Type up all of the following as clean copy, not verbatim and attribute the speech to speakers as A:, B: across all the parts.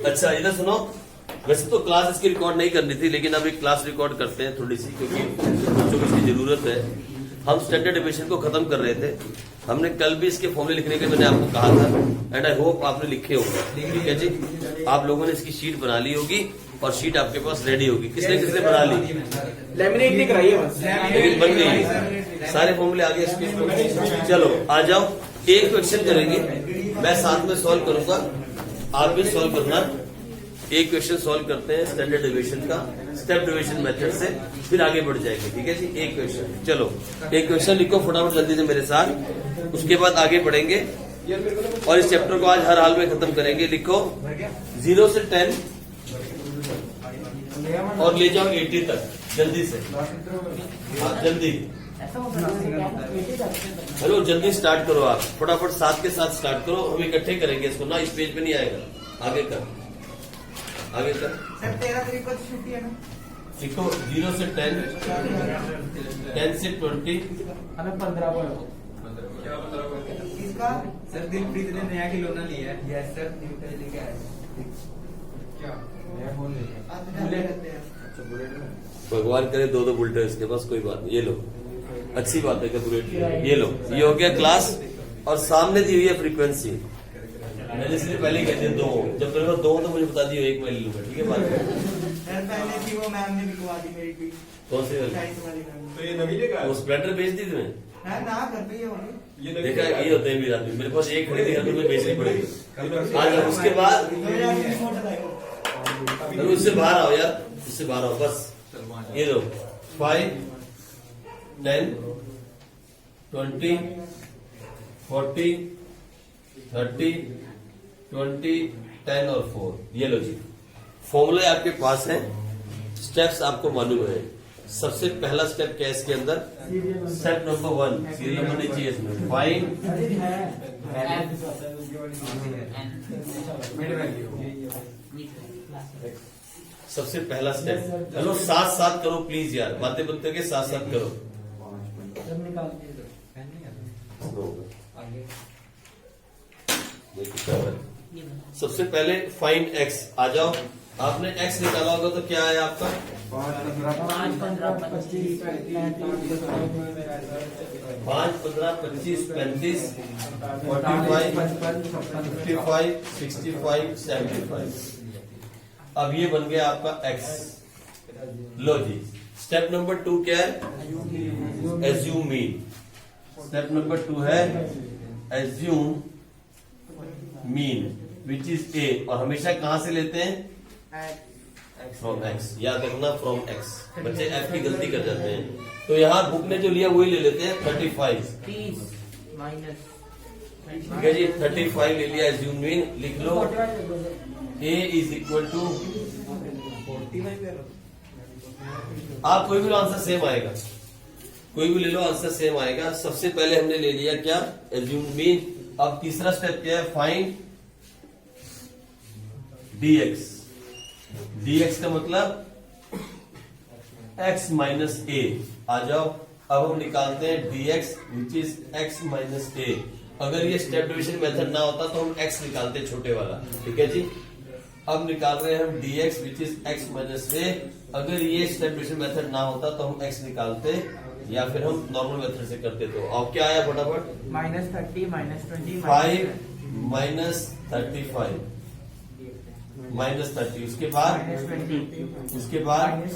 A: अच्छा इधर सुनो, वैसे तो क्लास इसकी रिकॉर्ड नहीं करनी थी, लेकिन अब एक क्लास रिकॉर्ड करते हैं थोड़ी सी, क्योंकि बच्चों को इसकी जरूरत है। हम स्टैंडर्ड डिविएशन को खत्म कर रहे थे। हमने कल भी इसके फॉर्मूले लिखने के मैंने आपको कहा था, एंड आई होप आपने लिखे होंगे। ठीक है जी, आप लोगों ने इसकी शीट बना ली होगी और शीट आपके पास रेडी होगी। किसने किसने बना ली?
B: लेमिनेट नहीं कराई है बस,
A: लेकिन बन गई, सारे फॉर्मूले आगे इसके। चलो आ जाओ, एक क्वेश्चन करेंगे, मैं साथ में सॉल्व करूंगा, आप भी सॉल्व करना। एक क्वेश्चन सॉल्व करते हैं स्टैंडर्ड डिविएशन का, स्टेप डिविएशन मेथड से, फिर आगे बढ़ जाएंगे। ठीक है जी, एक क्वेश्चन। चलो एक क्वेश्चन लिखो फटाफट जल्दी से मेरे साथ, उसके बाद आगे बढ़ेंगे और इस चैप्टर को आज हर हाल में खत्म करेंगे। लिखो 0 से 10 और ले जाओ 80 तक, जल्दी से। हाँ जल्दी, हेलो जल्दी स्टार्ट करो, आप फटाफट साथ के साथ स्टार्ट करो। हम इकट्ठे करेंगे इसको ना, इस पेज पे नहीं आएगा। आगे कर, आगे कर।
B: सर 13 तारीख को छुट्टी है ना?
A: लिखो 0 से 10, 10 से 20,
B: हमें 15 को इसका
C: सर दिलप्रीत ने नया खिलौना लिया है।
B: यस सर, न्यूटन लेके आए।
C: क्या
B: नया फोन लेके
C: अच्छा बुलेट में
A: भगवान करे 2 बुलेट है इसके पास, कोई बात नहीं। ये लो, अच्छी बात है कि बुलेट। ये लो, ये हो गया क्लास, और सामने दी हुई है फ्रीक्वेंसी। मैंने इसलिए पहले ही कह दिया 2, जब मेरे पास 2 तो मुझे बता दियो, 1 मैं ले लूंगा। ठीक है बात।
B: सर पहले थी वो मैम ने बिकवा दी मेरी ट्वीट।
A: कौन सी वाली?
B: साइंस वाली मैम।
C: तो ये नवी लेगा
A: वो स्प्लेंडर बेच दी तुम्हें?
B: है ना, घर पे ही होगी।
C: ये नवी
A: देखा, ये होते हैं भी आदमी, मेरे पास एक खरीदी है तो मुझे बेचनी पड़ेगी।
C: नवी
A: आज उसके बाद
C: अभी
A: चलो इससे बाहर आओ यार, इससे बाहर आओ बस। ये लो 5, 10, 20, 40, 30, 20, 10 और 4। ये लो जी, फॉर्मूले आपके पास हैं, स्टेप्स आपको मालूम है। सबसे पहला स्टेप क्या है इसके अंदर? स्टेप नंबर 1, सीरियल नंबर नहीं चाहिए इसमें। फाइंड सबसे पहला स्टेप। हेलो साथ साथ करो प्लीज यार, बातें बनते के साथ साथ करो। सबसे पहले फाइंड एक्स, आ जाओ। आपने एक्स निकाला होगा तो क्या है आपका?
B: 5, 15, 25,
A: 5, 15, 25, 35, 45, 55, 65, 75। अब ये बन गया आपका एक्स। लो जी, स्टेप नंबर 2 क्या है? Assume mean. स्टेप नंबर 2 है assume mean which is a, और हमेशा कहां से लेते हैं? From x. याद रखना, फ्रॉम एक्स। बच्चे एफ की गलती कर जाते हैं, तो यहाँ बुक ने जो लिया वही ले लेते हैं। 35 ठीक है जी, 35 ले लिया एज्यूम मीन। लिख लो ए इज इक्वल टू, आप कोई भी लो आंसर सेम आएगा, कोई भी ले लो आंसर सेम आएगा। सबसे पहले हमने ले लिया क्या? Assume mean. अब तीसरा स्टेप क्या है? Find dx। dx का मतलब x माइनस ए। आ जाओ, अब हम निकालते हैं dx which is x minus A. अगर ये स्टेप डिविजन मेथड ना होता तो हम x निकालते छोटे वाला। ठीक है जी, अब निकाल रहे हैं हम dx which is x minus A. अगर ये स्टेप डिविजन मेथड ना होता तो हम x निकालते, या फिर हम नॉर्मल मेथड से करते। तो अब क्या आया फटाफट?
B: -30, -20,
A: 5 माइनस 35 -30, उसके बाद
B: -20,
A: उसके बाद
B: -10,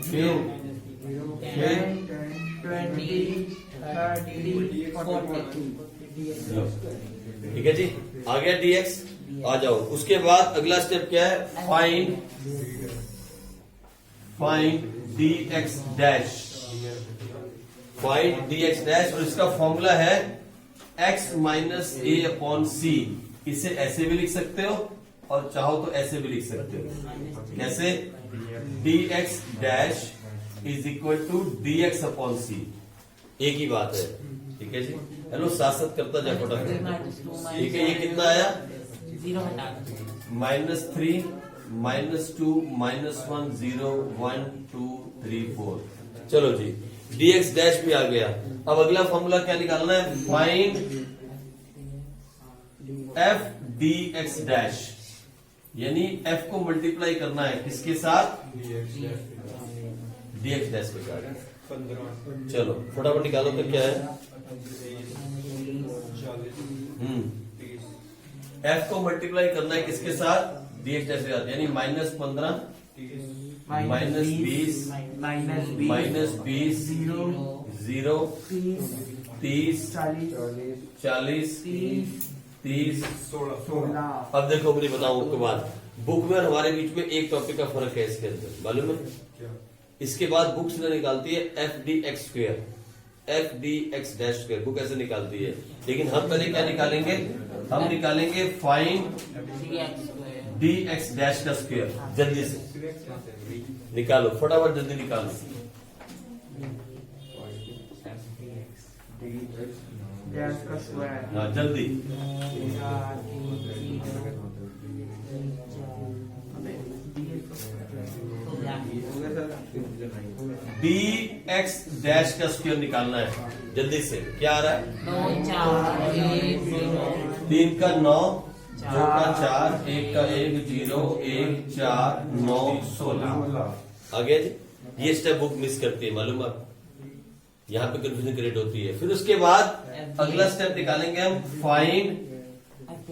A: फिर
B: 10, 20, 30, 40।
A: ठीक है जी, आ गया dx। आ जाओ, उसके बाद अगला स्टेप क्या है? Find dx dash. Find dx dash, और इसका फॉर्मूला है x माइनस ए अपॉन सी। इसे ऐसे भी लिख सकते हो और चाहो तो ऐसे भी लिख सकते हो। कैसे? dx dash is equal to dx upon C. एक ही बात है। ठीक है जी, हेलो साथ साथ करता जा फटाफट। ठीक है, ये कितना आया? -3, -2, -1, 0, 1, 2, 3, 4। चलो जी, dx डैश भी आ गया। अब अगला फॉर्मूला क्या निकालना है? Find f D X dash, यानी एफ को मल्टीप्लाई करना है किसके साथ, डी एक्स डैश के साथ।
C: 15
A: चलो फटाफट निकालो तो क्या है,
C: 30
A: एफ को मल्टीप्लाई करना है किसके साथ, डी एक्स डैश के साथ, यानी -15 -20 -20 0 30 40 30।
C: 16
A: अब देखो मुझे बताऊं उसके बाद, बुक में और हमारे बीच में एक टॉपिक का फर्क है इसके अंदर, मालूम है।
C: क्या
A: इसके बाद बुक से निकालती है F D x square, F D X dash square, book ऐसे निकालती है। लेकिन हम पहले क्या निकालेंगे, हम निकालेंगे फाइंड डी एक्स डैश का स्क्वेयर। जल्दी से निकालो, फटाफट जल्दी निकालो।
B: डैश का स्क्वायर
A: हाँ जल्दी, डी एक्स डैश का स्क्वायर निकालना है, जल्दी से। क्या आ रहा है, 3 का 9, 2 का 4, 1 का 1, 0 1 4 9 16। आगे जी, ये स्टेप बुक मिस करती है, मालूम है। यहाँ पे कंफ्यूजन क्रिएट होती है। फिर उसके बाद अगला स्टेप निकालेंगे हम, फाइंड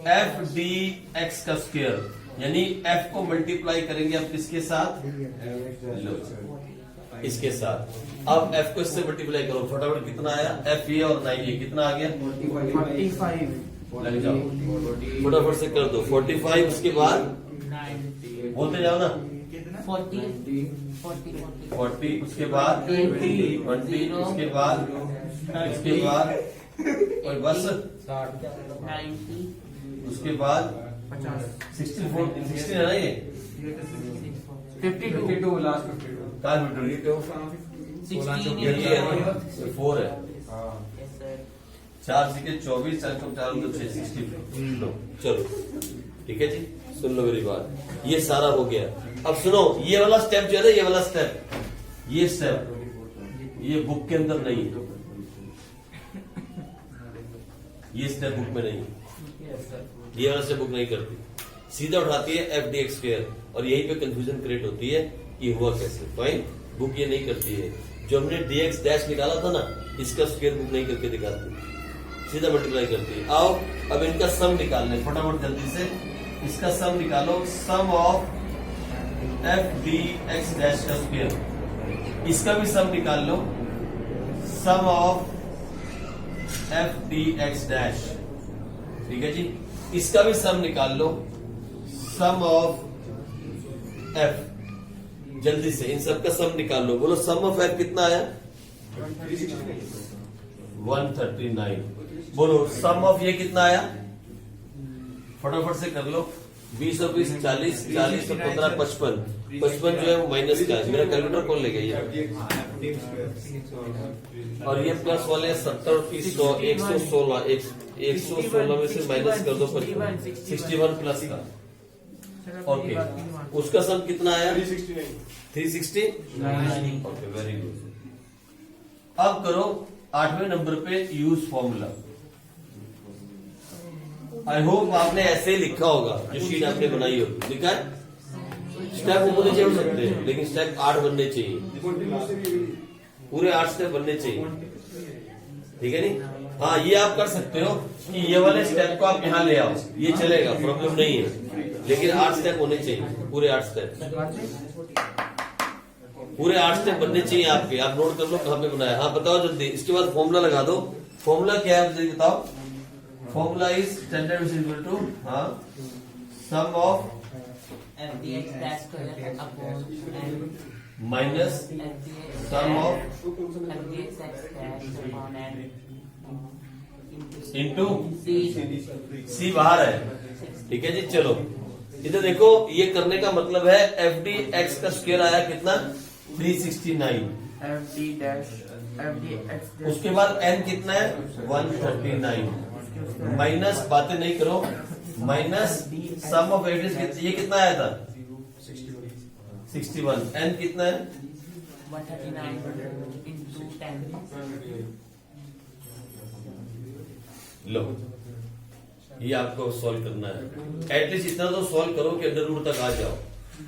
A: एफ डी एक्स का स्क्वायर, यानी एफ को मल्टीप्लाई करेंगे अब किसके साथ, लो इसके साथ। अब एफ को इससे मल्टीप्लाई करो, फटाफट कितना आया, एफ ये और 9 ये कितना आ गया,
B: 45
A: लग जाओ फटाफट से कर दो। 45 उसके बाद बोलते जाओ ना, 40 उसके बाद 20 उसके बाद और बस
B: 90
A: उसके बाद
B: 50
A: 16 है ना ये,
B: 52
C: लास्ट 52
A: कहाँ 52 ये 4 है, 4 सीखे 24 4 6 60। लो चलो ठीक है जी, सुन लो मेरी बात, ये सारा हो गया। अब सुनो, ये वाला स्टेप जो है ना, ये वाला स्टेप, ये स्टेप ये बुक के अंदर नहीं है, ये स्टेप बुक में नहीं है, ये वाला स्टेप बुक नहीं करती, सीधा उठाती है एफ डी एक्स स्क्वायर, और यहीं पे कंफ्यूजन क्रिएट होती है कि हुआ कैसे। फाइन, बुक ये नहीं करती है। जो हमने डी एक्स डैश निकाला था ना, इसका स्क्वायर बुक नहीं करके दिखाती, सीधा मल्टीप्लाई करती है। आओ अब इनका सम निकालने, फटाफट जल्दी से इसका सम निकालो। Sum of F D X dash का स्क्वायर, इसका भी सम निकाल लो। Sum of F D X dash, ठीक है जी, इसका भी सम निकाल लो। सम ऑफ एफ, जल्दी से इन सब का सम निकाल लो। बोलो सम ऑफ एफ कितना आया, 139। बोलो सम ऑफ ये कितना आया, फटाफट से कर लो। 20 और 20 40, 40 और 15 55, 55 जो है वो माइनस का है। मेरा कैलकुलेटर कौन ले गया ये, और ये प्लस वाले 70 और 30 100 116, 116 में से माइनस कर दो 61 प्लस का। ओके, उसका सम कितना आया, 360। Okay very good. अब करो 8वें नंबर पे यूज फॉर्मूला। आई होप आपने ऐसे ही लिखा होगा, जो शीट आपने बनाई होगी, लिखा है। स्टेप ऊपर नीचे हो सकते हैं, लेकिन स्टेप 8 बनने चाहिए, पूरे 8 स्टेप बनने चाहिए, ठीक है नहीं। हाँ ये आप कर सकते हो कि ये वाले स्टेप को आप यहाँ ले आओ, ये चलेगा, प्रॉब्लम नहीं है, लेकिन 8 स्टेप होने चाहिए, पूरे 8 स्टेप, पूरे 8 स्टेप बनने चाहिए आपके। आप नोट कर लो कहाँ पे बनाया। हाँ बताओ जल्दी, इसके बाद फॉर्मूला लगा दो। फॉर्मूला क्या है जल्दी बताओ। Formula is standard is equal to, हाँ, sum of minus sum of into C बाहर है, ठीक है जी। चलो इधर देखो, ये करने का मतलब है एफ डी एक्स का स्क्वायर आया कितना, 369।
B: F D dash F D x,
A: उसके बाद एन कितना है, 139 माइनस, बातें नहीं करो, माइनस सम ऑफ एफ, ये कितना आया था, 61। एन कितना है,
B: 139 into 10.
A: लो ये आपको सॉल्व करना है। एटलीस्ट इतना तो सॉल्व करो कि अंडर रूट तक आ जाओ।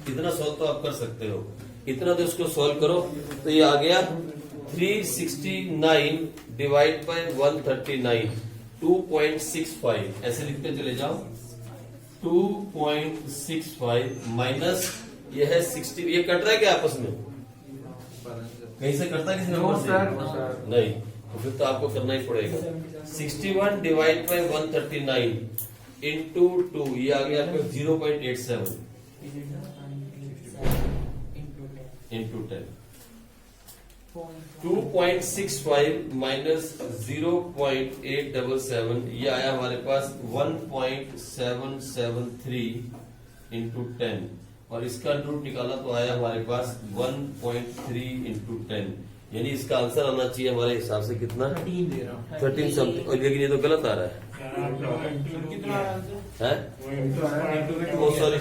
A: इतना सॉल्व तो आप कर सकते हो। इतना तो इसको सॉल्व करो तो ये आ गया 369 डिवाइड बाय 139 2.65 ऐसे लिखते चले जाओ। 2.65 माइनस ये है 60। ये कट रहा है क्या आपस में? कहीं से करता है किसी नंबर से? नहीं, तो फिर तो आपको करना ही पड़ेगा। 61 डिवाइड बाय 139 इंटू 2 ये आ गया आपका 0.87 इंटू 10। 2.65 माइनस 0.877 ये आया हमारे पास 1.773 इंटू 10 और इसका रूट निकाला तो आया हमारे पास 1.3 इंटू 10 यानी इसका आंसर आना चाहिए हमारे हिसाब से कितना 13 समथिंग। और लेकिन ये तो गलत आ रहा है। सॉरी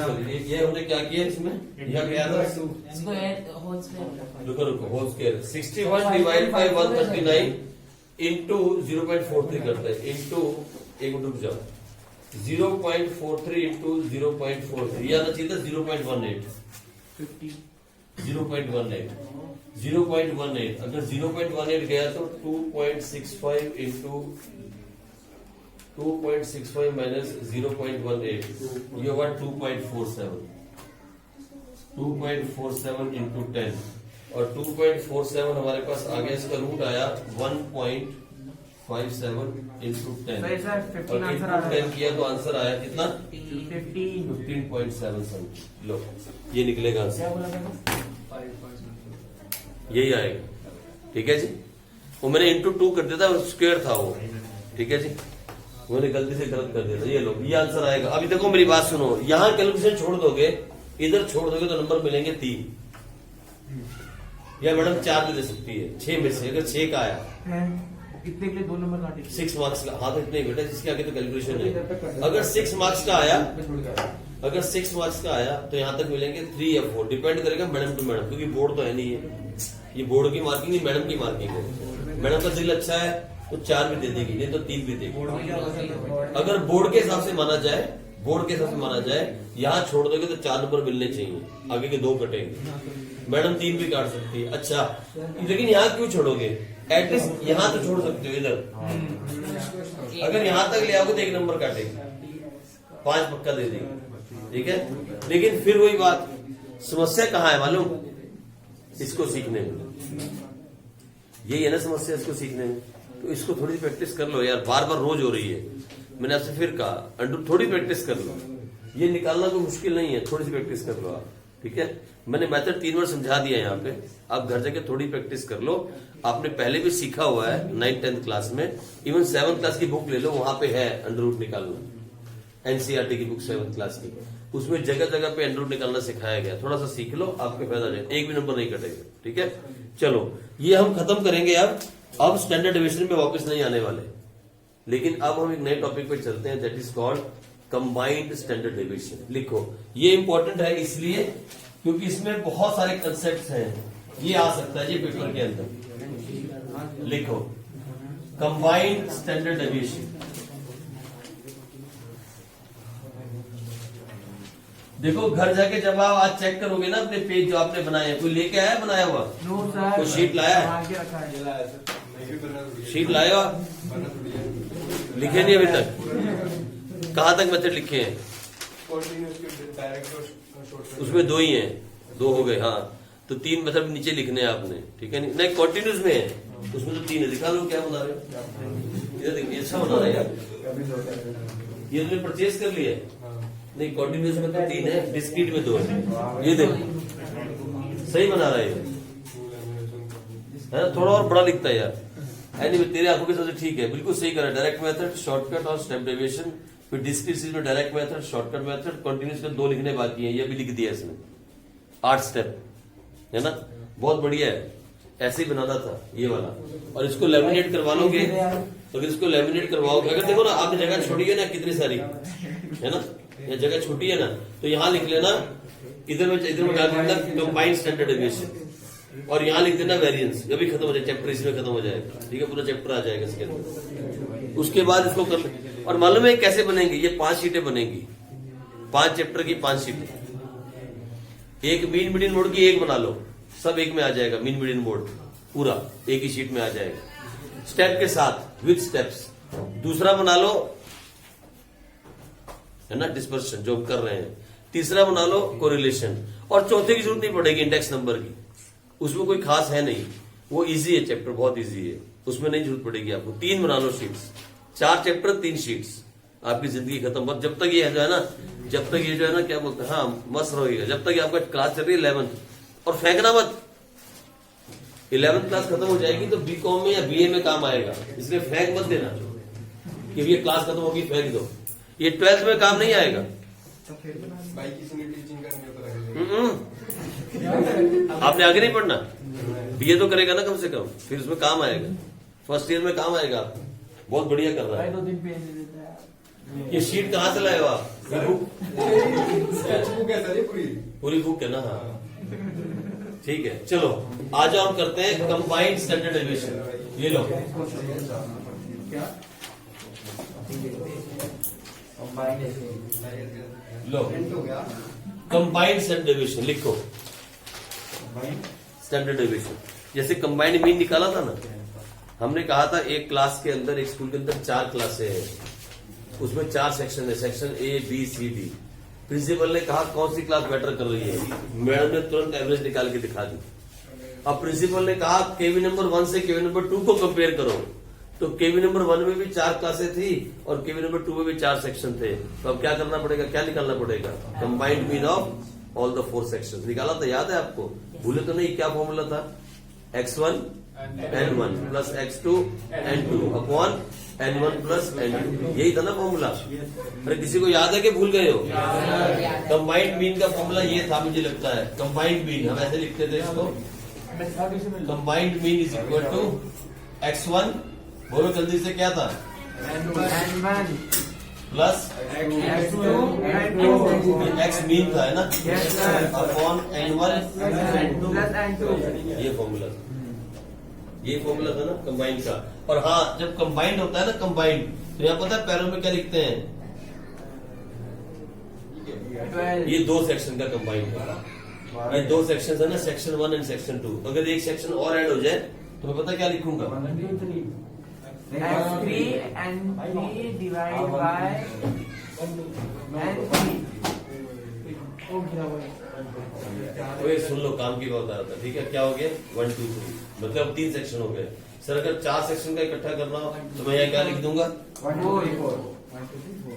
A: ये हमने क्या किया इसमें? यह गया था रुको whole square 61 divide by 139 into 0.43 करते हैं इंटू एक मिनट रुक जाओ 0.43 इंटू 0.43 ये आना चाहिए था 0.18 अगर 0.18 गया तो 2.65 इंटू 2.65 माइनस 0.18 ये हुआ 2.47 इंटू 10 और 2.47 हमारे पास आ गया। इसका रूट आया 1.57 इंटू 10 और इंटू 10 किया तो आंसर आया कितना 15.7 समथिंग। लो ये निकलेगा आंसर, यही आएगा। ठीक है जी। वो मैंने इंटू 2 कर दिया था, स्क्वायर था वो। ठीक है जी, मैंने गलती से गलत कर दिया था। ये लो ये आंसर आएगा। अभी देखो मेरी बात सुनो, यहाँ कैलकुलेशन छोड़ दोगे, इधर छोड़ दोगे तो नंबर मिलेंगे 3 या मैडम 4 भी दे सकती है 6 में से। अगर 6 का आया
B: कितने के लिए 2 नंबर काटे?
A: 6 मार्क्स का। हाँ तो इतने बेटा, जिसके आगे तो कैलकुलेशन है। अगर 6 मार्क्स का आया, अगर 6 मार्क्स का आया तो यहाँ तक मिलेंगे 3 या 4, डिपेंड करेगा मैडम टू मैडम, क्योंकि बोर्ड तो है नहीं है। ये बोर्ड की मार्किंग नहीं, मैडम की मार्किंग है। मैडम का दिल अच्छा है तो 4 भी दे देगी, नहीं तो 3 भी देगी। अगर बोर्ड के हिसाब से माना जाए, यहाँ छोड़ दोगे तो 4 नंबर मिलने चाहिए, आगे के 2 कटेंगे। मैडम 3 भी काट सकती है। अच्छा लेकिन यहाँ क्यों छोड़ोगे? एटलीस्ट यहाँ तो छोड़ सकते हो इधर। अगर यहाँ तक ले आओगे तो 1 नंबर काटेगी, 5 पक्का दे देगी। ठीक है, लेकिन फिर वही बात, समस्या कहाँ है मालूम? इसको सीखने में, यही है ना समस्या, इसको सीखने में। तो इसको थोड़ी सी प्रैक्टिस कर लो यार, बार बार रोज हो रही है। मैंने आपसे फिर कहा थोड़ी प्रैक्टिस कर लो, ये निकालना कोई मुश्किल नहीं है, थोड़ी सी प्रैक्टिस कर लो आप। ठीक है, मैंने मेथड 3 बार समझा दिया यहाँ पे, आप घर जाके थोड़ी प्रैक्टिस कर लो। आपने पहले भी सीखा हुआ है 9th 10th क्लास में, इवन 7th क्लास की बुक ले लो, वहां पे है अंडर रूट निकालना। एनसीईआरटी की बुक 7th क्लास की, उसमें जगह जगह पे अंडर रूट निकालना सिखाया गया। थोड़ा सा सीख लो, आपके फायदा जाए, 1 भी नंबर नहीं कटेगा। ठीक है, चलो ये हम खत्म करेंगे। अब स्टैंडर्ड डिवीजन में वापस नहीं आने वाले, लेकिन अब हम एक नए टॉपिक पे चलते हैं, that is called combined standard division. लिखो, ये इंपॉर्टेंट है इसलिए क्योंकि इसमें बहुत सारे कंसेप्ट हैं, ये आ सकता है ये पेपर के अंदर। लिखो कंबाइंड स्टैंडर्ड डिवीजन। देखो घर जाके जब आप आज चेक करोगे ना अपने पेज जो आपने बनाए हैं, कोई लेके आया बनाया हुआ? कोई शीट लाया है? शीट लाया हुआ? लिखे नहीं अभी तक? कहाँ तक मेथड लिखे हैं? उसमें 2 ही हैं, 2 हो गए। हाँ तो 3 मेथड नीचे लिखने हैं आपने। ठीक है, नहीं कंटिन्यूस में है, उसमें तो 3 है। दिखा दो क्या बना रहे हो, इधर देखिए, अच्छा बना रहे हैं। ये तुमने परचेज कर लिया है? नहीं, कंटिन्यूस में तो 3 है, डिस्क्रीट में 2 है। ये देखो सही बना रहा है, थोड़ा और बड़ा लिखता है यार। एनीवे तेरे आंखों के हिसाब से ठीक है, बिल्कुल सही करा। डायरेक्ट मेथड, शॉर्टकट और स्टेप डेविएशन। फिर डिस्क्रीट में direct method, shortcut method, continuous में 2 लिखने बाकी है, ये भी लिख दिया इसने। 8 स्टेप है ना, बहुत बढ़िया है। ऐसे ही बनाना था ये वाला। और इसको लेमिनेट करवा लोगे तो अगर इसको लेमिनेट करवाओगे, अगर देखो ना आपने जगह छोड़ी है ना कितनी सारी है ना, ये जगह छोटी है ना, तो यहाँ लिख लेना, इधर में डाल देना कंबाइंड स्टैंडर्ड डिवीजन। और यहाँ लिख देना वेरिएंस, अभी खत्म हो जाए चैप्टर, इसमें खत्म हो जाएगा। ठीक है, पूरा चैप्टर आ जाएगा इसके अंदर। उसके बाद इसको कर, और मालूम है कैसे बनेंगी, ये 5 शीटें बनेंगी, 5 चैप्टर की 5 शीटें। एक मीन मीडियन मोड की एक बना लो, सब एक में आ जाएगा। मीन मीडियन मोड पूरा एक ही शीट में आ जाएगा, स्टेप के साथ, विद स्टेप्स। दूसरा बना लो, है ना, डिस्पर्शन जो हम कर रहे हैं। तीसरा बना लो कोरिलेशन, और चौथे की जरूरत नहीं पड़ेगी, इंडेक्स नंबर की। उसमें कोई खास है नहीं, वो इजी है, चैप्टर बहुत इजी है, उसमें नहीं जरूरत पड़ेगी आपको। 3 बना लो शीट्स, 4 चैप्टर 3 शीट्स, आपकी जिंदगी खत्म। बस जब तक ये जो है ना, जब तक ये जो है ना, क्या बोलते हैं, हाँ मस्त रहेगा, जब तक ये आपका क्लास चल रही है 11th। और फेंकना मत, 11th क्लास खत्म हो जाएगी तो बीकॉम में या बीए में काम आएगा, इसलिए फेंक मत देना कि ये क्लास खत्म होगी फेंक दो, ये 12th में काम नहीं आएगा।
C: भाई किसी ने टीचिंग करनी हो तो रख
A: आपने आगे नहीं पढ़ना, बीए तो करेगा ना कम से कम, फिर उसमें काम आएगा, फर्स्ट ईयर में काम आएगा। बहुत बढ़िया कर रहा है।
B: 2 दिन पे देता है।
A: ये शीट कहाँ से लाए हो आप?
C: बुक है सर ये पूरी।
A: पूरी बुक है ना? हाँ ठीक है, चलो आ जाओ हम करते हैं कंबाइंड स्टैंडर्ड डेविएशन। ये लो, लो कंबाइंड स्टैंडर्ड डेविएशन लिखो। स्टैंडर्ड डेविएशन जैसे कंबाइंड मीन निकाला था ना, हमने कहा था एक क्लास के अंदर, एक स्कूल के अंदर 4 क्लासें हैं, उसमें 4 सेक्शन है, section A B C D. Principal ने कहा कौन सी क्लास बेटर कर रही है, मैडम ने तुरंत एवरेज निकाल के दिखा दी। अब प्रिंसिपल ने कहा केवी नंबर 1 से केवी नंबर 2 को कंपेयर करो, तो केवी नंबर 1 में भी 4 क्लासें थी और केवी नंबर 2 में भी 4 सेक्शन थे। तो अब क्या करना पड़ेगा, क्या निकालना पड़ेगा, combined mean of all the 4 section. निकाला था, याद है आपको? भूले तो नहीं? क्या फॉर्मूला था? x1 n1 plus x2 n2 upon n1 plus n2, यही था ना फॉर्मूला? अरे किसी को याद है कि भूल गए हो? कंबाइंड मीन का फॉर्मूला ये था, मुझे लगता है। कंबाइंड मीन हम ऐसे लिखते थे इसको, combined mean is equal to x1, बोलो जल्दी से, क्या था?
B: N1
A: प्लस x मीन था, है ना, अपॉन n1
B: प्लस N2।
A: ये फॉर्मूला था, ये फॉर्मूला था ना कंबाइंड का। और हाँ, जब कंबाइंड होता है ना, कंबाइंड, तो यहाँ पता है पैरों में क्या लिखते हैं? ये 2 सेक्शन का कंबाइंड है, ये 2 सेक्शन है ना, सेक्शन 1 एंड सेक्शन 2। अगर एक सेक्शन और ऐड हो जाए तो मैं पता क्या लिखूंगा?
B: X3 N3 divide by N3।
A: ओए सुन लो, काम की बात आ रहा था। ठीक है, क्या हो गया? 1 2 3, मतलब 3 सेक्शन हो गए। सर अगर 4 सेक्शन का इकट्ठा करना हो तो मैं यहाँ क्या लिख दूंगा?
C: 1 2 3 4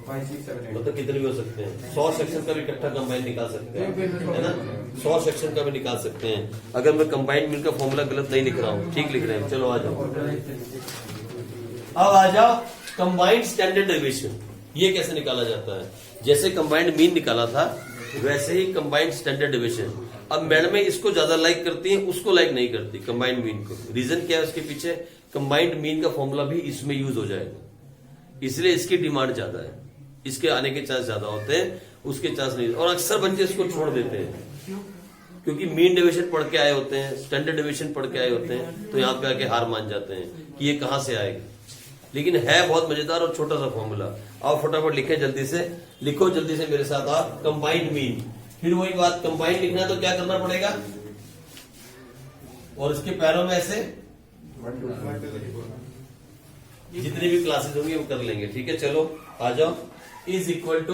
C: 5 6 7 8।
A: मतलब कितने भी हो सकते हैं, 100 सेक्शन का भी इकट्ठा कंबाइंड निकाल सकते हैं, है ना? 100 सेक्शन का भी निकाल सकते हैं। अगर मैं कंबाइंड मीन का फॉर्मूला गलत नहीं लिख रहा हूँ, ठीक लिख रहे हैं। चलो आ जाओ, अब आ जाओ कंबाइंड स्टैंडर्ड डेविएशन। ये कैसे निकाला जाता है? जैसे कंबाइंड मीन निकाला था वैसे ही कंबाइंड स्टैंडर्ड डेविएशन। अब मैडम इसको ज्यादा लाइक करती हैं, उसको लाइक नहीं करती कंबाइंड मीन को। रीजन क्या है उसके पीछे? कंबाइंड मीन का फॉर्मूला भी इसमें यूज हो जाएगा, इसलिए इसकी डिमांड ज्यादा है, इसके आने के चांस ज्यादा होते हैं, उसके चांस नहीं। और अक्सर बच्चे इसको छोड़ देते हैं क्योंकि मीन डेविएशन पढ़ के आए होते हैं, स्टैंडर्ड डेविएशन पढ़ के आए होते हैं, तो यहाँ पे आके हार मान जाते हैं कि ये कहां से आएगा। लेकिन है बहुत मजेदार और छोटा सा फॉर्मूला। आओ फटाफट लिखे, जल्दी से लिखो, जल्दी से मेरे साथ आप। कंबाइंड मीन, फिर वही बात, कंबाइंड लिखना है तो क्या करना पड़ेगा? और इसके पैरों में ऐसे जितनी भी क्लासेस होंगी वो कर लेंगे। ठीक है, चलो आ जाओ। Is equal to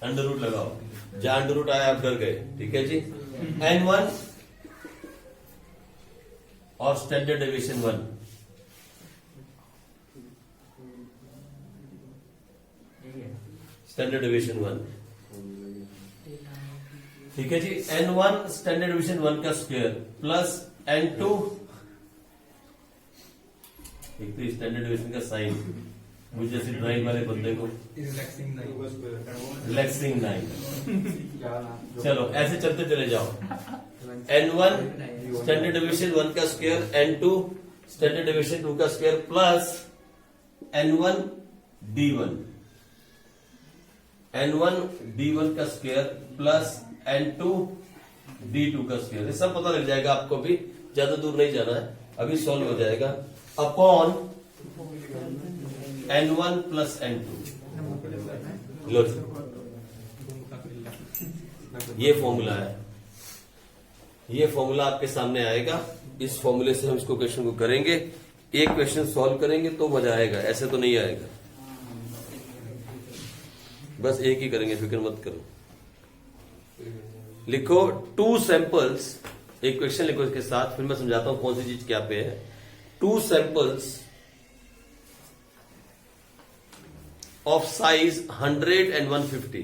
A: under root लगाओ, जहां अंडर रूट आया आप डर गए। ठीक है जी, n1 और स्टैंडर्ड डेविएशन 1। स्टैंडर्ड डेविएशन 1, ठीक है जी। n1 स्टैंडर्ड डेविएशन 1 का स्क्वायर प्लस n2, एक तो स्टैंडर्ड डेविएशन का साइन, मुझे जैसे ड्राइंग वाले बंदे को रिलैक्सिंग 9। चलो ऐसे चलते चले जाओ। n1 स्टैंडर्ड डेविएशन 1 का स्क्वायर, n2 स्टैंडर्ड डेविएशन 2 का square plus n1 d1, n1 d1 का स्क्वायर प्लस n2 D2 का स्क्वायर, ये सब पता लग जाएगा आपको, भी ज्यादा दूर नहीं जाना है, अभी सॉल्व हो जाएगा। अपॉन N1 प्लस N2, लो जी, ये फॉर्मूला है, ये फॉर्मूला आपके सामने आएगा। इस फॉर्मूले से हम इसको क्वेश्चन को करेंगे, एक क्वेश्चन सॉल्व करेंगे तो मजा आएगा, ऐसे तो नहीं आएगा। बस एक ही करेंगे, फिक्र मत करो। लिखो 2 सैंपल्स, एक क्वेश्चन लिखो इसके साथ, फिर मैं समझाता हूं कौन सी चीज क्या पे है। 2 सैंपल्स ऑफ साइज 100 and 150,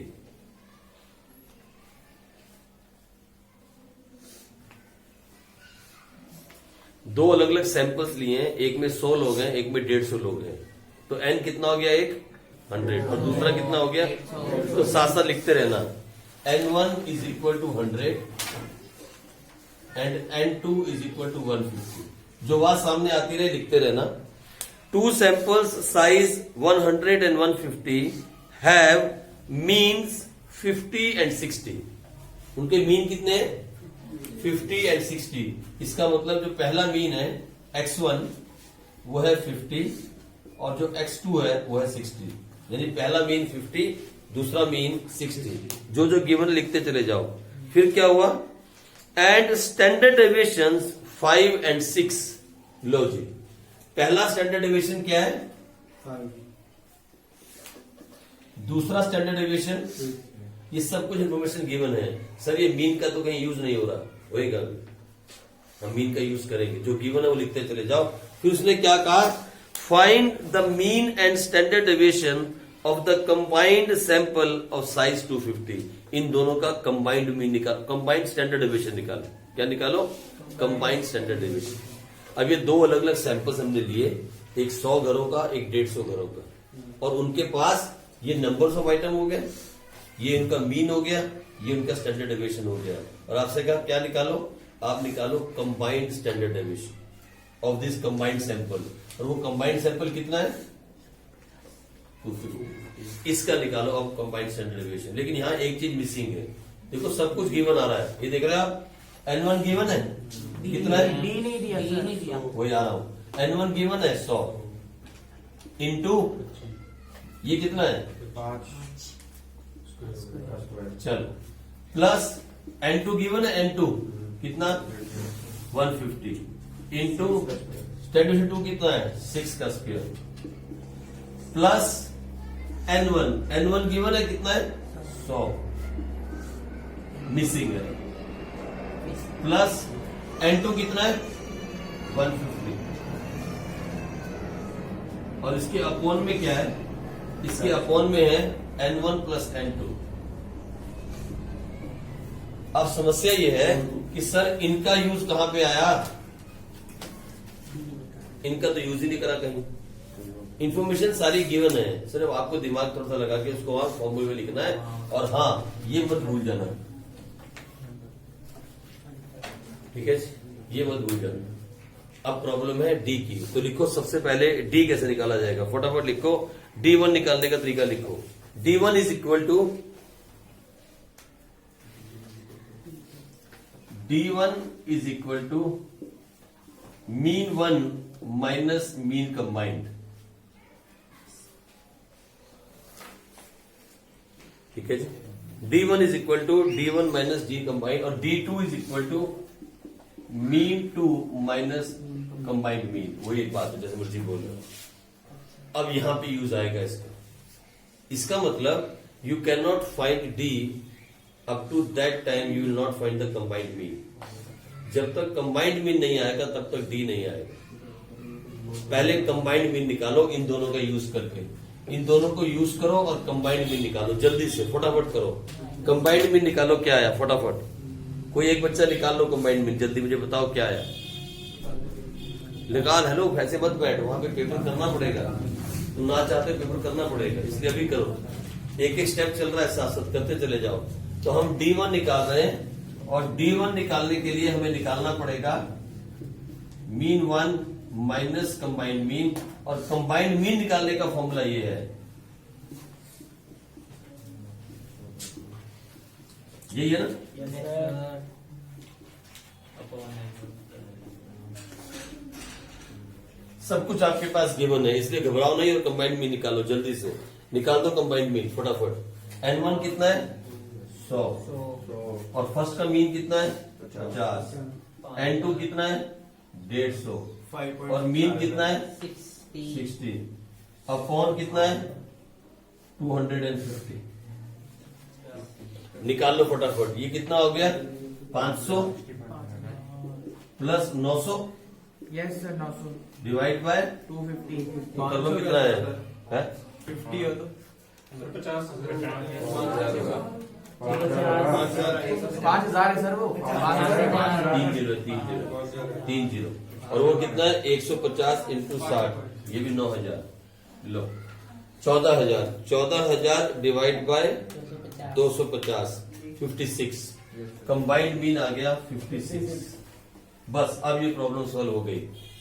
A: दो अलग अलग सैंपल्स लिए हैं, एक में 100 लोग हैं, एक में 150 लोग हैं, तो n कितना हो गया, एक 100 और दूसरा कितना हो गया, तो साथ साथ लिखते रहना। N1 is equal to 100 and N2 is equal to 150, जो बात सामने आती रहे लिखते रहना। 2 samples size 100 and 150 have means 50 and 60, उनके मीन कितने हैं, 50 and 60। इसका मतलब जो पहला मीन है x1 वो है 50 और जो x2 है वो है 60, यानी पहला मीन 50, दूसरा मीन 60, जो जो गिवन लिखते चले जाओ। फिर क्या हुआ, एंड स्टैंडर्ड डेविएशन 5 and 6, लो जी, पहला स्टैंडर्ड डेविएशन क्या है,
C: 5,
A: दूसरा स्टैंडर्ड डेविएशन, ये सब कुछ इन्फॉर्मेशन गिवन है। सर ये मीन का तो कहीं यूज नहीं हो रहा, होएगा हम मीन का यूज करेंगे, जो गिवन है वो लिखते चले जाओ। फिर उसने क्या कहा, find the mean and standard deviation of the combined sample of size 250, इन दोनों का कंबाइंड मीन निकालो, कंबाइंड स्टैंडर्ड डेविएशन निकालो। क्या निकालो, कंबाइंड स्टैंडर्ड डेविएशन। अब ये दो अलग अलग सैंपल्स हमने लिए, एक 100 घरों का, एक 150 घरों का, और उनके पास ये नंबर्स ऑफ आइटम हो गए, ये इनका मीन हो गया, ये उनका स्टैंडर्ड डेविएशन हो गया, और आपसे कहा क्या निकालो, आप निकालो combined standard deviation of this combined sample, और वो कंबाइंड सैंपल कितना है, 250, इसका निकालो अब कंबाइंड स्टैंडर्ड डेविएशन। लेकिन यहाँ एक चीज मिसिंग है, देखो सब कुछ गिवन आ रहा है, ये देख रहे हैं आप, N1 गिवन है, कितना है,
B: D नहीं दिया, D नहीं दिया,
A: वही आ रहा हूं, N1 गिवन है 100 इंटू ये कितना है
C: 5,
A: चलो, प्लस N2 गिवन है, N2 कितना 150 इंटू स्टैंडर्ड 2 कितना है 6 का स्क्वायर, प्लस N1 गिवन है कितना है 100 मिसिंग है, प्लस N2 कितना है 150, और इसके अपोन में क्या है, इसके अपोन में है N1 प्लस N2। अब समस्या ये है कि सर इनका यूज कहां पे आया, इनका तो यूज ही नहीं करा कहीं, इंफॉर्मेशन सारी गिवन है, सिर्फ आपको दिमाग थोड़ा सा लगा के उसको वहां फॉर्मूले में लिखना है, और हाँ ये मत भूल जाना, ठीक है, ये मत भूल जाना। अब प्रॉब्लम है डी की, तो लिखो सबसे पहले डी कैसे निकाला जाएगा, फटाफट लिखो, D1 निकालने का तरीका लिखो। D1 is equal to mean 1 minus mean combined, ठीक है जी। D1 is equal to D1 minus D combined, और D2 is equal to mean 2 minus combined mean, वही एक बात है, जैसे मर्जी बोल रहे हो। अब यहां पे यूज आएगा इसका मतलब you can not find D up to that time, you will not find the combined mean. जब तक कंबाइंड मीन नहीं आएगा तब तक डी नहीं आएगा। पहले कंबाइंड मीन निकालो इन दोनों का यूज करके, इन दोनों को यूज करो और कंबाइंड मीन निकालो, जल्दी से फटाफट करो। कंबाइंड मीन निकालो, क्या आया फटाफट, कोई एक बच्चा निकाल लो कंबाइंड मीन, जल्दी मुझे बताओ क्या आया निकाल। हेलो ऐसे मत बैठ, वहां पे पेपर करना पड़ेगा, तुम ना चाहते पेपर करना पड़ेगा, इसलिए अभी करो, एक एक स्टेप चल रहा है, साथ साथ करते चले जाओ। तो हम D1 निकाल रहे हैं, और D1 निकालने के लिए हमें निकालना पड़ेगा मीन 1 माइनस कंबाइंड मीन, और कंबाइंड मीन निकालने का फॉर्मूला ये है, यही है ना, सब कुछ आपके पास गिवन है, इसलिए घबराओ नहीं और कंबाइंड मीन निकालो जल्दी से। निकाल दो कंबाइंड मीन फटाफट। N1 कितना है 100 और फर्स्ट का मीन कितना है 50। N2 कितना है 150 और मीन कितना है 60 अपॉन कितना है 250। निकाल लो फटाफट। ये कितना हो गया 500 plus 900
B: Yes sir, 900.
A: Divide by
B: 250.
A: तो कर लो कितना है
C: 50 हो तो
B: 5000 है सर वो।
A: 3 जीरो और वो कितना है 150 इंटू 60, ये भी 9000। लो 14000 डिवाइड बाय 250 56। कंबाइंड मीन आ गया 56। बस अब ये प्रॉब्लम सॉल्व हो गई।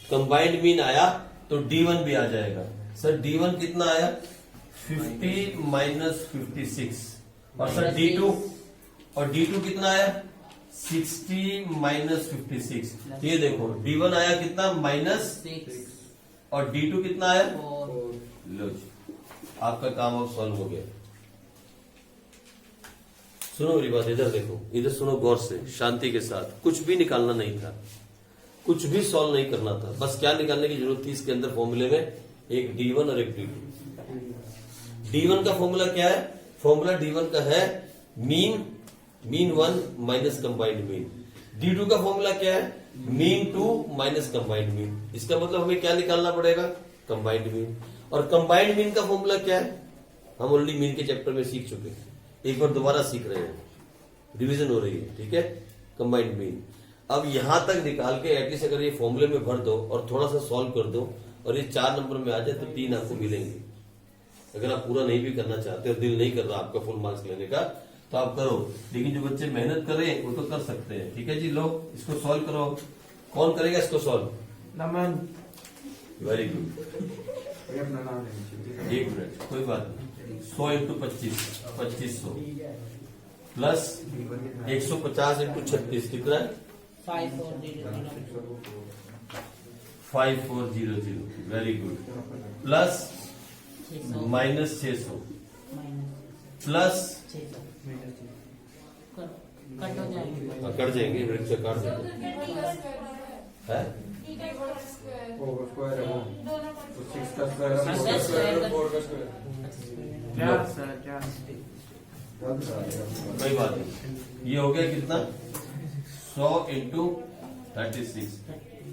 A: कंबाइंड मीन आया तो D1 भी आ जाएगा। सर D1 कितना आया 50 माइनस 56 और सर D2 और D2 कितना आया 60 माइनस 56। तो ये देखो D1 आया कितना माइनस
B: 6.
A: और D2 कितना आया
B: 4.
A: लो जी, आपका काम अब सॉल्व हो गया। सुनो मेरी बात, इधर देखो, इधर सुनो गौर से, शांति के साथ। कुछ भी निकालना नहीं था, कुछ भी सॉल्व नहीं करना था, बस क्या निकालने की जरूरत थी इसके अंदर फॉर्मूले में, एक D1 और एक D2। D1 का फॉर्मूला क्या है? फॉर्मूला D1 का है mean 1 minus combined mean. D2 का फॉर्मूला क्या है? Mean 2 minus combined mean. इसका मतलब हमें क्या निकालना पड़ेगा? Combined mean. और कंबाइंड मीन का फॉर्मूला क्या है? हम ऑलरेडी मीन के चैप्टर में सीख चुके हैं, एक बार दोबारा सीख रहे हैं, डिवीजन हो रही है, ठीक है, कंबाइंड मीन। अब यहां तक निकाल के एटलीस्ट अगर ये फॉर्मूले में भर दो और थोड़ा सा सॉल्व कर दो और ये 4 नंबर में आ जाए तो 3 आपको मिलेंगे। अगर आप पूरा नहीं भी करना चाहते और दिल नहीं कर रहा आपका फुल मार्क्स लेने का तो आप करो, लेकिन जो बच्चे मेहनत कर रहे हैं वो तो कर सकते हैं। ठीक है जी, लो इसको सॉल्व करो। कौन करेगा इसको सॉल्व?
B: नमन.
A: Very good.
C: अपना नाम लेना।
A: 1 मिनट, कोई बात नहीं। 100 इंटू 25 2500 प्लस 150 इंटू 36 कितना है 5400। Very good. Plus minus 600 plus cut जाएंगे, वृक्ष से काट देंगे है।
C: वो स्क्वायर है वो, तो 6 का स्क्वायर है, 4 का स्क्वायर है, 4 का स्क्वायर है।
B: क्या सर क्या?
A: कोई बात नहीं। ये हो गया कितना 100 इंटू 36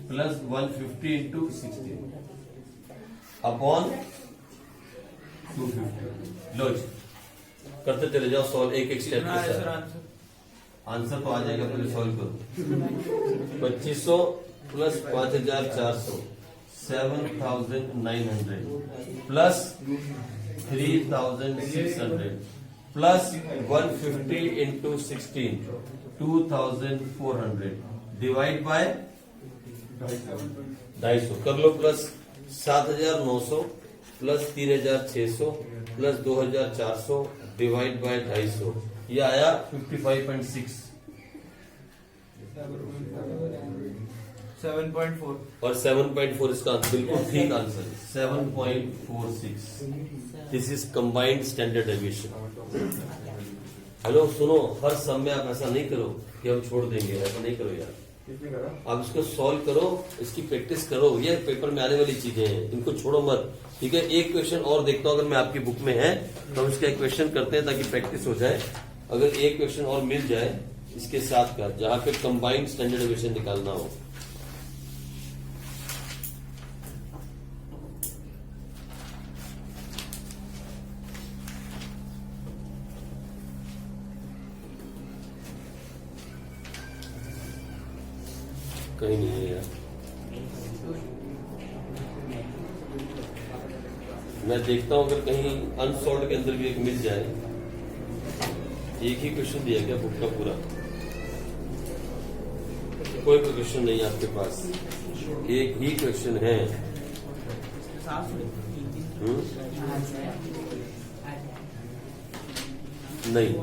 A: प्लस 150 इंटू 16 अपॉन 250। लो जी, करते चले जाओ सॉल्व एक एक स्टेप के साथ। आंसर तो आ जाएगा, पहले सॉल्व करो। 2500 plus 5400 7900 plus 3600 plus 150 into 16 2400 divide by 250 कर लो। Plus 7900 plus 3600 plus 2400 divide by 250, ये आया 55.6
B: 7.4.
A: और 7.4 इसका बिल्कुल ठीक आंसर है। 7.46। This is combined standard deviation. Hello सुनो, हर सम में आप ऐसा नहीं करो कि हम छोड़ देंगे, ऐसा नहीं करो यार।
C: कितने करा?
A: आप इसको सॉल्व करो, इसकी प्रैक्टिस करो, ये पेपर में आने वाली चीजें हैं, इनको छोड़ो मत। ठीक है, एक क्वेश्चन और देखता हूं, अगर मैं आपकी बुक में है तो हम इसका एक क्वेश्चन करते हैं ताकि प्रैक्टिस हो जाए। अगर एक क्वेश्चन और मिल जाए इसके साथ का, जहां पे कंबाइंड स्टैंडर्ड डेविएशन निकालना हो। कहीं नहीं है यार, मैं देखता हूं अगर कहीं अनसॉल्व के अंदर भी एक मिल जाए। एक ही क्वेश्चन दिया गया बुक का पूरा, कोई क्वेश्चन नहीं है आपके पास, एक ही क्वेश्चन है। नहीं,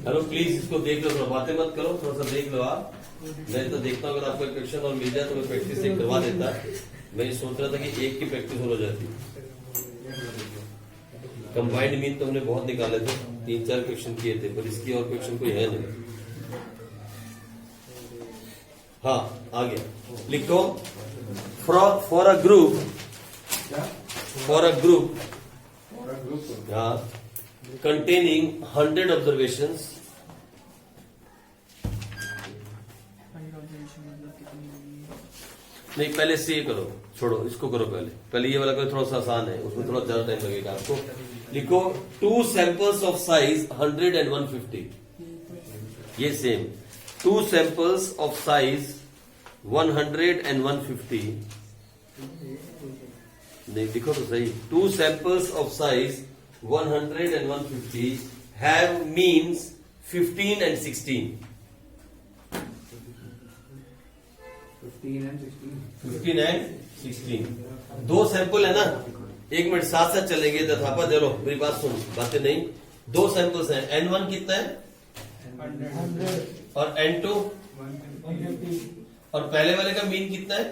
A: हेलो प्लीज इसको देख लो, थोड़ा बातें मत करो, थोड़ा सा देख लो आप। मैं तो देखता हूँ अगर आपको क्वेश्चन और मिल जाए तो मैं प्रैक्टिस एक करवा देता। मैं ये सोच रहा था कि एक की प्रैक्टिस हो जाती। कंबाइंड मीन तो हमने बहुत निकाले थे, 3-4 क्वेश्चन किए थे, पर इसकी और क्वेश्चन कोई है नहीं। हाँ आगे लिखो, फॉर अ ग्रुप, हाँ, containing 100 observations, नहीं पहले से ये करो, छोड़ो इसको करो, पहले ये वाला करो, थोड़ा सा आसान है, उसमें थोड़ा ज्यादा टाइम लगेगा आपको। लिखो 2 सैंपल्स ऑफ साइज 100 and 150, ये same 2 samples of size 100 and 150, नहीं लिखो तो सही, 2 samples of size 100 and 150 have means 15 and 16. 15 and 16 दो सैंपल है ना। एक मिनट साथ साथ चलेंगे तथापा, चलो मेरी बात सुन, बातें नहीं। 2 सैंपल्स हैं, N1 कितना है 100 और N2 150, और पहले वाले का मीन कितना है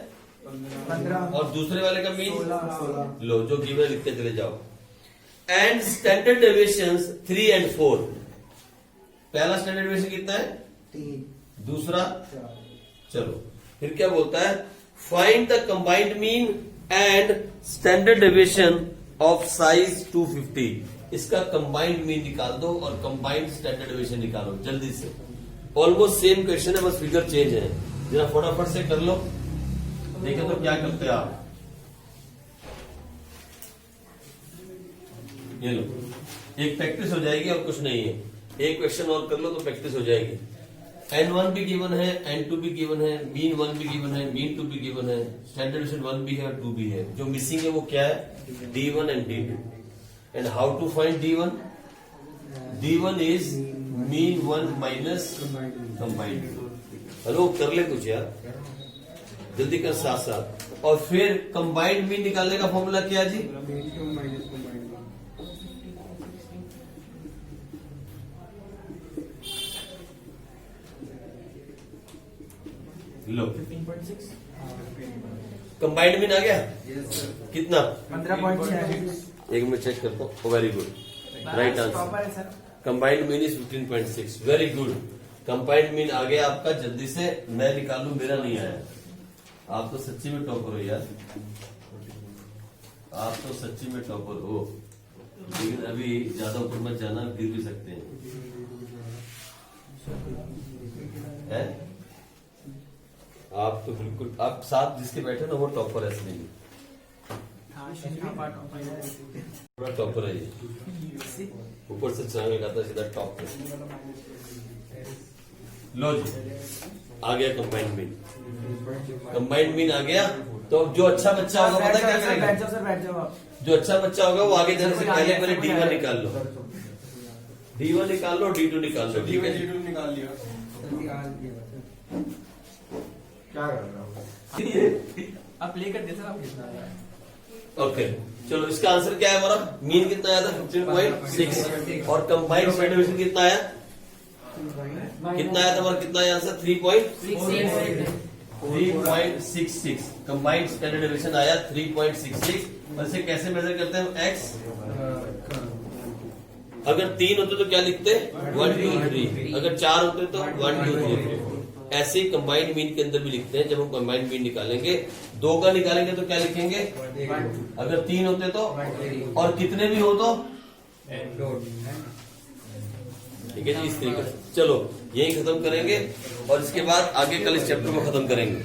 A: 15 और दूसरे वाले का मीन 16। लो जो गिवन लिखते चले जाओ। एंड स्टैंडर्ड डेविएशंस 3 and 4, पहला स्टैंडर्ड डेविएशन कितना है 3, दूसरा 4। चलो फिर क्या बोलता है, find the combined mean and standard deviation of size 250। इसका कंबाइंड मीन निकाल दो और कंबाइंड स्टैंडर्ड डेविएशन निकालो जल्दी से। ऑलमोस्ट सेम क्वेश्चन है, बस फिगर चेंज है, जरा फटाफट से कर लो। देखें तो क्या करते हैं आप, ये लो, एक प्रैक्टिस हो जाएगी और कुछ नहीं है। एक क्वेश्चन और कर लो तो प्रैक्टिस हो जाएगी। N1 भी गिवन है, N2 भी गिवन है, मीन 1 भी गिवन है, मीन 2 भी गिवन है, स्टैंडर्ड डेविएशन 1 भी है और 2 भी है। जो मिसिंग है वो क्या है, D1 and D2। And how to find D1? D1 is mean 1 minus combined. Hello कर ले कुछ यार, जल्दी कर साथ साथ। और फिर कंबाइंड मीन निकालने का फॉर्मूला क्या जी, लो
B: 15.6
A: कंबाइंड मीन आ गया। कितना
B: 15.6।
A: एक मिनट चेक करता हूँ। Very good, right answer. Combined mean is 15.6, very good. Combined mean आ गया आपका। जल्दी से मैं निकालू, मेरा नहीं आया। आप तो सच्ची में टॉपर हो यार, आप तो सच्ची में टॉपर हो। लेकिन अभी ज्यादा ऊपर मत जाना, गिर भी सकते हैं। आप तो बिल्कुल, आप साथ जिसके बैठे ना वो टॉपर है, इसलिए पूरा टॉपर है ये। ऊपर से चांग लगाता सीधा टॉप पे। लो जी आ गया कंबाइंड मीन। कंबाइंड मीन आ गया तो जो अच्छा बच्चा होगा पता है क्या करेगा, जो अच्छा बच्चा होगा वो आगे जाने से पहले पहले D1 निकाल लो, D1 निकाल लो, D2 निकाल लो। ठीक है, D2 निकाल लिया।
C: क्या कर रहा हूँ
B: आप लेकर दे सर, आप
A: ओके चलो इसका आंसर क्या है हमारा, मीन कितना आया था 15.6 और कंबाइंड स्टैंडर्ड डेविएशन कितना आया, कितना आया था हमारा, कितना आया आंसर 3.66। कंबाइंड स्टैंडर्ड डेविएशन आया 3.66। और इसे कैसे मेजर करते हैं हम, एक्स अगर 3 होते तो क्या लिखते 1 2 3, अगर 4 होते तो 1 2 3। ऐसे ही कंबाइंड मीन के अंदर भी लिखते हैं। जब हम कंबाइंड मीन निकालेंगे 2 का निकालेंगे तो क्या लिखेंगे, अगर 3 होते तो, और कितने भी हो तो, ठीक है जी। इस तरीके से चलो यही खत्म करेंगे और इसके बाद आगे कल इस चैप्टर को खत्म करेंगे।